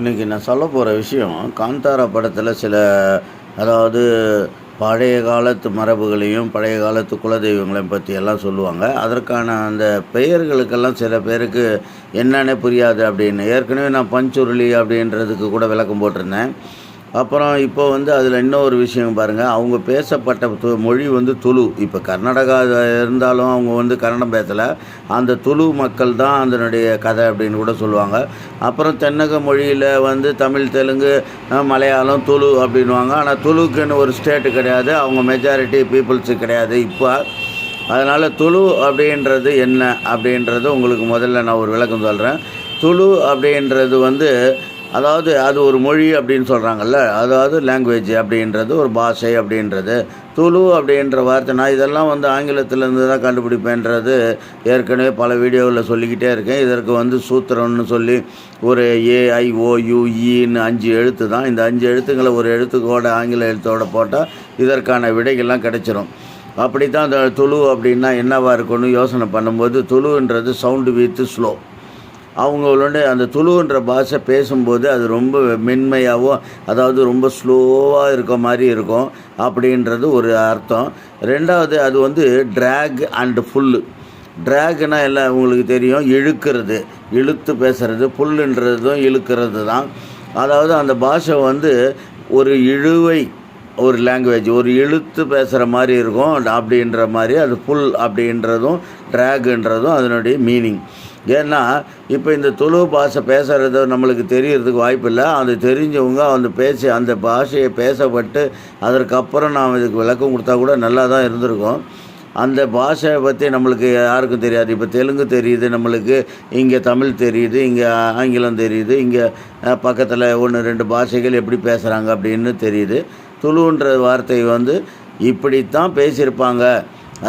இன்றைக்கி நான் சொல்ல போகிற விஷயம் காந்தாரா படத்தில் சில அதாவது பழைய காலத்து மரபுகளையும் பழைய காலத்து குலதெய்வங்களையும் பற்றி எல்லாம் சொல்லுவாங்க. அதற்கான அந்த பெயர்களுக்கெல்லாம் சில பேருக்கு என்னன்னே புரியாது அப்படின்னு. ஏற்கனவே நான் பஞ்சுருளி அப்படின்றதுக்கு கூட விளக்கம் போட்டிருந்தேன். அப்புறம் இப்போ அதில் இன்னொரு விஷயம் பாருங்கள், அவங்க பேசப்பட்ட மொழி துளு. இப்போ கர்நாடகா இருந்தாலும் அவங்க கன்னடம் பேசலை. அந்த துளு மக்கள் தான் அதனுடைய கதை அப்படின்னு கூட சொல்லுவாங்க. அப்புறம் தென்னக மொழியில் தமிழ், தெலுங்கு, மலையாளம், துளு அப்படின்வாங்க. ஆனால் துளுக்குன்னு ஒரு ஸ்டேட்டு கிடையாது, அவங்க மெஜாரிட்டி பீப்புள்ஸு கிடையாது இப்போ. அதனால் துளு அப்படின்றது என்ன அப்படின்றது உங்களுக்கு முதல்ல நான் ஒரு விளக்கம் சொல்கிறேன். துளு அப்படின்றது அதாவது அது ஒரு மொழி அப்படின்னு சொல்கிறாங்கல்ல, அதாவது லாங்குவேஜ் அப்படின்றது ஒரு பாஷை அப்படின்றது. துளு அப்படின்ற வார்த்தை நான் இதெல்லாம் ஆங்கிலத்திலேருந்து தான் கண்டுபிடிப்பேன்றது ஏற்கனவே பல வீடியோவில் சொல்லிக்கிட்டே இருக்கேன். இதற்கு சூத்திரம்னு சொல்லி ஒரு AIOUEன்னு 5 எழுத்து தான். இந்த 5 எழுத்துக்களை ஒரு எழுத்துக்கோட ஆங்கில எழுத்தோடு போட்டால் இதற்கான விடைகள்லாம் கிடைச்சிரும். அப்படி தான் அந்த துளு அப்படின்னா என்னவாக இருக்குன்னு யோசனை பண்ணும்போது, துளுன்றது சவுண்டு வித் ஸ்லோ. அவங்களோட அந்த துளுன்ற பாஷை பேசும்போது அது ரொம்ப மென்மையாகவும், அதாவது ரொம்ப ஸ்லோவாக இருக்க மாதிரி இருக்கும் அப்படின்றது ஒரு அர்த்தம். ரெண்டாவது அது ட்ராக் அண்டு ஃபுல்லு. ட்ராக்னால் எல்லாம் உங்களுக்கு தெரியும், இழுக்கிறது, இழுத்து பேசுகிறது. ஃபுல்லுன்றதும் இழுக்கிறது தான். அதாவது அந்த பாஷை ஒரு இழுவை, ஒரு லாங்குவேஜ், ஒரு இழுத்து பேசுகிற மாதிரி இருக்கும் அப்படின்ற மாதிரி. அது ஃபுல் அப்படின்றதும் ட்ராகுன்றதும் அதனுடைய மீனிங். ஏன்னா இப்போ இந்த துளு பாஷை பேசுகிறது நம்மளுக்கு தெரியறதுக்கு வாய்ப்பில்லை. அது தெரிஞ்சவங்க அந்த பாஷையை பேசப்பட்டு அதற்கப்புறம் நாம் இதுக்கு விளக்கம் கொடுத்தா கூட நல்லா தான் இருந்திருக்கும். அந்த பாஷையை பற்றி நம்மளுக்கு யாருக்கும் தெரியாது. இப்போ தெலுங்கு தெரியுது நம்மளுக்கு, இங்கே தமிழ் தெரியுது, இங்கே ஆங்கிலம் தெரியுது, இங்கே பக்கத்தில் 1-2 பாஷைகள் எப்படி பேசுகிறாங்க அப்படின்னு தெரியுது. துளுன்ற வார்த்தை இப்படித்தான் பேசியிருப்பாங்க,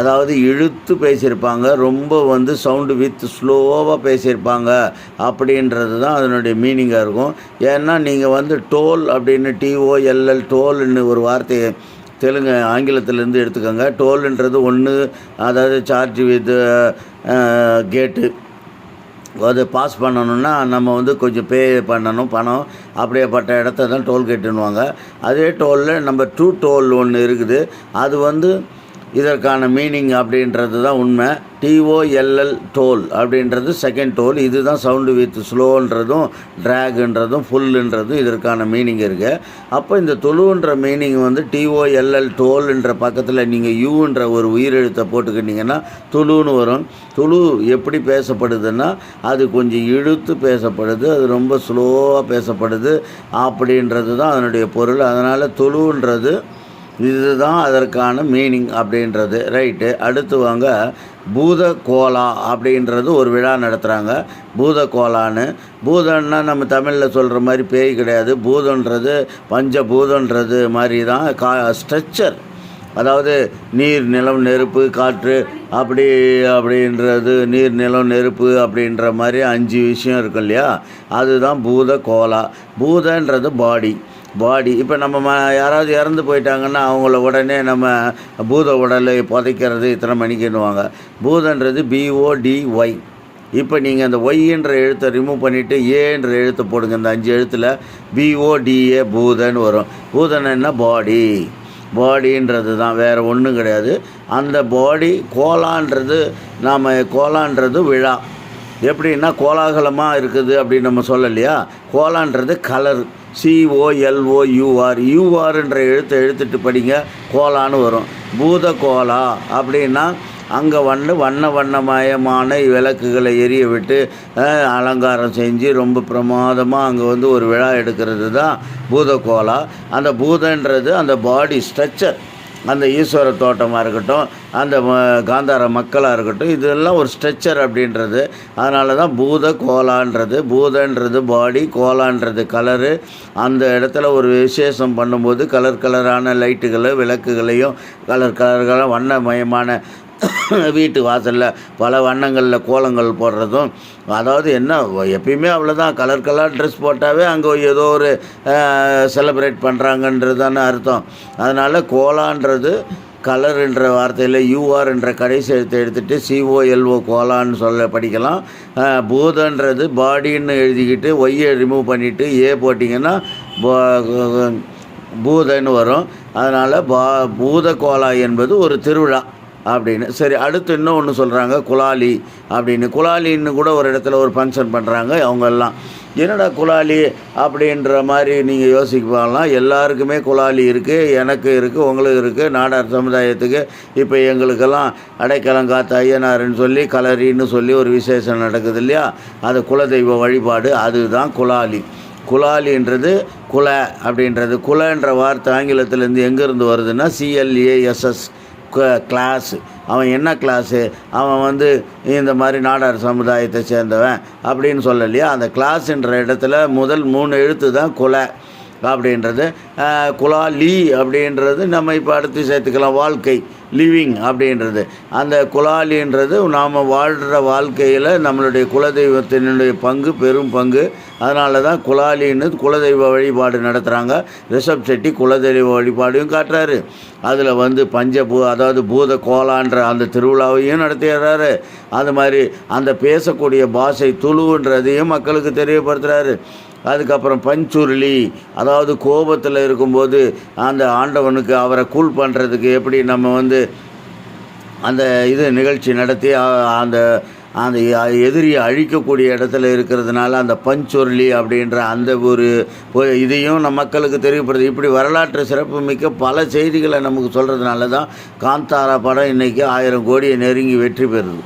அதாவது இழுத்து பேசியிருப்பாங்க, ரொம்ப சவுண்டு வித் ஸ்லோவாக பேசியிருப்பாங்க அப்படின்றது தான் அதனுடைய மீனிங்காக இருக்கும். ஏன்னா நீங்கள் டோல் அப்படின்னு TOLL டோல்னு ஒரு வார்த்தையை தெலுங்கு ஆங்கிலத்திலேருந்து எடுத்துக்கோங்க. டோல்ன்றது ஒன்று, அதாவது சார்ஜ் வித் கேட்டு. அது பாஸ் பண்ணணுன்னா நம்ம கொஞ்சம் பே பண்ணணும் பணம். அப்படியேப்பட்ட இடத்த தான் டோல்கேட்டுன்னுவாங்க. அதே டோலில் நம்பர் 2 டோல் ஒன்று இருக்குது. அது இதற்கான மீனிங் அப்படின்றது தான் உண்மை. TOLL டோல் அப்படின்றது செகண்ட் டோல். இது தான் சவுண்டு வித் ஸ்லோன்றதும் ட்ராகுன்றதும் ஃபுல்லுன்றதும் இதற்கான மீனிங் இருக்குது. அப்போ இந்த துளுன்ற மீனிங் TOLL டோல்ன்ற பக்கத்தில் நீங்கள் யூன்ற ஒரு உயிரெழுத்தை போட்டுக்கிட்டிங்கன்னா துளுன்னு வரும். துளு எப்படி பேசப்படுதுன்னா அது கொஞ்சம் இழுத்து பேசப்படுது, அது ரொம்ப ஸ்லோவாக பேசப்படுது அப்படின்றது தான் அதனுடைய பொருள். அதனால் துளுன்றது இதுதான் அதற்கான மீனிங் அப்படின்றது. ரைட்டு. அடுத்து வாங்க, பூத கோலா அப்படின்றது ஒரு விழா நடத்துகிறாங்க. பூத கோலான்னு. பூதன்னா நம்ம தமிழில் சொல்கிற மாதிரி பேய் கிடையாது. பூதன்றது பஞ்சபூதன்றது மாதிரி தான். ஸ்ட்ரக்சர், அதாவது நீர், நிலம், நெருப்பு, காற்று அப்படின்றது. நீர், நிலம், நெருப்பு அப்படின்ற மாதிரி 5 விஷயம் இருக்கு இல்லையா, அதுதான் பூத கோலா. பூதன்றது பாடி. இப்போ நம்ம யாராவது இறந்து போயிட்டாங்கன்னா அவங்கள உடனே நம்ம பூத உடலை புதைக்கிறது இத்தனை மணிக்குன்னுவாங்க. பூதன்றது BODY. இப்போ நீங்கள் அந்த ஒய்ன்ற எழுத்தை ரிமூவ் பண்ணிவிட்டு ஏன்ற எழுத்தை போடுங்க. இந்த 5 எழுத்தில் BODA பூதன்னு வரும். பூதன்னா பாடின்றது தான், வேறு ஒன்றும் கிடையாது. அந்த பாடி கோலான்றது விழா. எப்படின்னா கோலாகலமாக இருக்குது அப்படின்னு நம்ம சொல்லலையா. கோலான்றது கலர், COLOUR எழுத்தை எழுத்துட்டு படிங்க, கோலான்னு வரும். பூத கோலா அப்படின்னா அங்கே வண்ணமயமான விளக்குகளை எரிய விட்டு அலங்காரம் செஞ்சு ரொம்ப பிரமாதமாக அங்கே ஒரு விழா எடுக்கிறது தான் பூத கோலா. அந்த பூதன்றது அந்த பாடி ஸ்ட்ரக்சர், அந்த ஈஸ்வர தோட்டமாக இருக்கட்டும், அந்த காந்தார மக்களாக இருக்கட்டும், இதெல்லாம் ஒரு ஸ்ட்ரக்சர் அப்படின்றது. அதனால தான் பூத கோலான்றது. பூதன்றது பாடி, கோலான்றது கலரு. அந்த இடத்துல ஒரு விசேஷம் பண்ணும்போது கலரான லைட்டுகளை, விளக்குகளையும் கலர்களாக வண்ணமயமான வீட்டு வாசலில் பல வண்ணங்களில் கோலங்கள் போடுறதும். அதாவது என்ன, எப்பயுமே அவ்வளோதான், கலர் ட்ரெஸ் போட்டாவே அங்கே ஏதோ ஒரு செலிப்ரேட் பண்ணுறாங்கன்றது தானே அர்த்தம். அதனால் கோலான்றது கலர்ன்ற வார்த்தையில் யூஆர் என்ற கடைசி எழுத்தை எடுத்துகிட்டு சிஓஎல்ஓ கோலான்னு சொல்ல படிக்கலாம். பூதன்றது பாடின்னு எழுதிக்கிட்டு ஒய்யை ரிமூவ் பண்ணிவிட்டு ஏ போட்டிங்கன்னா பூதன்னு வரும். அதனால் பூத கோலா என்பது ஒரு திருவிழா அப்படின்னு. சரி, அடுத்து இன்னும் ஒன்று சொல்கிறாங்க குலாலி அப்படின்னு. குலாலின்னு கூட ஒரு இடத்துல ஒரு ஃபங்க்ஷன் பண்ணுறாங்க அவங்கெல்லாம். என்னடா குலாலி அப்படின்ற மாதிரி நீங்கள் யோசிக்கலாம். எல்லாருக்குமே குலாலி இருக்குது, எனக்கு இருக்குது, உங்களுக்கு இருக்குது, நாடார் சமுதாயத்துக்கு. இப்போ எங்களுக்கெல்லாம் அடைக்கலம் காத்த ஐயனாருன்னு சொல்லி கலரின்னு சொல்லி ஒரு விசேஷம் நடக்குது இல்லையா, அது குலதெய்வ வழிபாடு, அதுதான் குலாலி. குலாலின்றது குல அப்படின்றது. குலன்ற வார்த்தை ஆங்கிலத்திலேருந்து எங்கேருந்து வருதுன்னா CLASS கிளாஸு. அவன் என்ன கிளாஸு, அவன் இந்த மாதிரி நாடார் சமுதாயத்தை சேர்ந்தவன் அப்படின்னு சொல்லலையா. அந்த கிளாஸுன்ற இடத்துல முதல் 3 எழுத்து தான் குல அப்படின்றது. குலாலி அப்படின்றது நம்ம இப்போ அடுத்து சேர்த்துக்கலாம் வாழ்க்கை, லிவிங் அப்படின்றது. அந்த குலாலின்றது நாம் வாழ்கிற வாழ்க்கையில் நம்மளுடைய குலதெய்வத்தினுடைய பங்கு, பெரும் பங்கு. அதனால தான் குலாலின்னு குலதெய்வ வழிபாடு நடத்துகிறாங்க. ரிஷப் செட்டி குலதெய்வ வழிபாடையும் காட்டுறாரு. அதில் அதாவது பூத கோலான்ற அந்த திருவிழாவையும் நடத்திடுறாரு. அது மாதிரி அந்த பேசக்கூடிய பாஷை துளுன்றதையும் மக்களுக்கு தெரியப்படுத்துகிறாரு. அதுக்கப்புறம் பஞ்சுருளி, அதாவது கோபத்தில் இருக்கும்போது அந்த ஆண்டவனுக்கு அவரை கூல் பண்ணுறதுக்கு எப்படி நம்ம அந்த நிகழ்ச்சி நடத்தி அந்த அந்த எதிரியை அழிக்கக்கூடிய இடத்துல இருக்கிறதுனால அந்த பஞ்சுருளி அப்படின்ற அந்த ஒரு இதையும் நம்ம மக்களுக்கு தெரியப்படுது. இப்படி வரலாற்று சிறப்பு மிக்க பல செய்திகளை நமக்கு சொல்கிறதுனால தான் காந்தாரா படம் இன்றைக்கி 1000 கோடியை நெருங்கி வெற்றி பெறுது.